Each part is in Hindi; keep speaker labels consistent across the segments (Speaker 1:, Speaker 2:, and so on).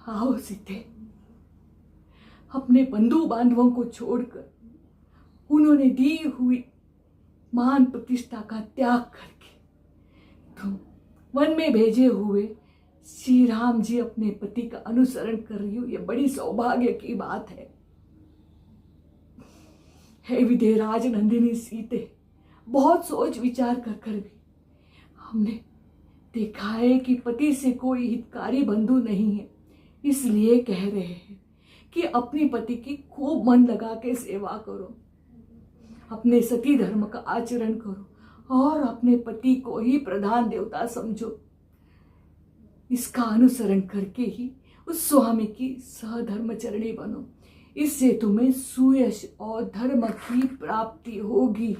Speaker 1: आओ सीते, अपने बंधु बांधवों को छोड़कर उन्होंने दी हुई मान प्रतिष्ठा का त्याग करके तुम वन में भेजे हुए श्री राम जी अपने पति का अनुसरण कर रही हो। ये बड़ी सौभाग्य की बात है। हे विदेहराज नंदिनी सीते, बहुत सोच विचार कर भी हमने देखा है कि पति से कोई हितकारी बंधु नहीं है, इसलिए कह रहे हैं कि अपनी पति की खूब मन लगा के सेवा करो, अपने सती धर्म का आचरण करो और अपने पति को ही प्रधान देवता समझो। इसका अनुसरण करके ही उस स्वामी की सहधर्मचरणी बनो। इससे तुम्हें सुयश और धर्म की प्राप्ति होगी।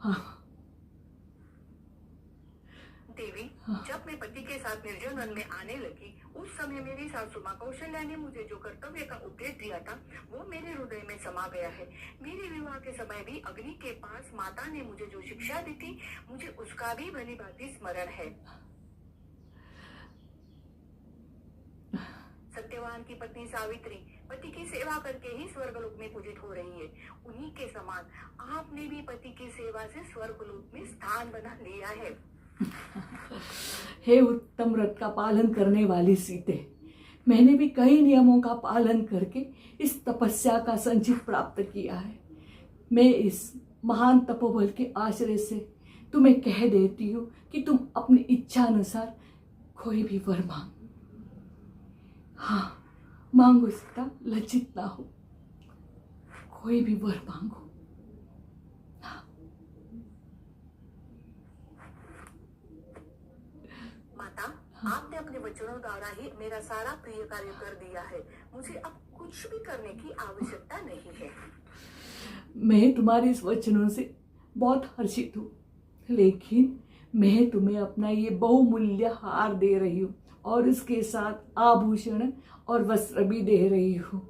Speaker 1: हाँ
Speaker 2: देवी, जब मैं पति के साथ निर्जन वन में आने लगी, उस समय मेरी सासू माँ कौशल्या ने मुझे जो कर्तव्य का उपदेश दिया था वो मेरे हृदय में समा गया है। मेरे विवाह के समय भी अग्नि के पास माता ने मुझे जो शिक्षा दी थी, मुझे उसका भी भली भांति स्मरण है। सत्यवान की पत्नी सावित्री पति की सेवा करके ही स्वर्गलोक में पूजित हो रही है। उन्हीं के समान आपने भी पति की सेवा से स्वर्गलोक में स्थान बना लिया है।
Speaker 1: हे उत्तम व्रत का पालन करने वाली सीते, मैंने भी कई नियमों का पालन करके इस तपस्या का संचित प्राप्त किया है। मैं इस महान तपोबल के आश्रय से तुम्हें कह देती हूँ कि तुम अपनी इच्छा अनुसार कोई भी वर मांगो। हाँ, मांगो सीता, लज्जित ना हो, कोई भी वर मांगो।
Speaker 2: आपने अपने वचनों द्वारा ही मेरा सारा प्रिय कार्य कर दिया है। मुझे अब कुछ भी करने की आवश्यकता नहीं है।
Speaker 1: मैं तुम्हारे इस वचनों से बहुत हर्षित हूँ, लेकिन मैं तुम्हें अपना ये बहुमूल्य हार दे रही हूँ और इसके साथ आभूषण और वस्त्र भी दे रही हूँ।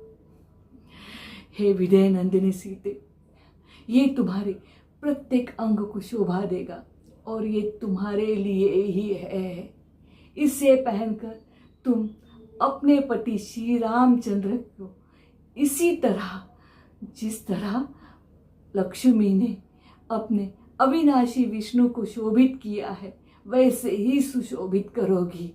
Speaker 1: हे विदेह नंदिनी सीते, ये तुम्हारे प्रत्येक अंग को शोभा देगा और ये तुम्हारे लिए ही है। इसे पहनकर तुम अपने पति श्री रामचंद्र को इसी तरह, जिस तरह लक्ष्मी ने अपने अविनाशी विष्णु को शोभित किया है, वैसे ही सुशोभित करोगी।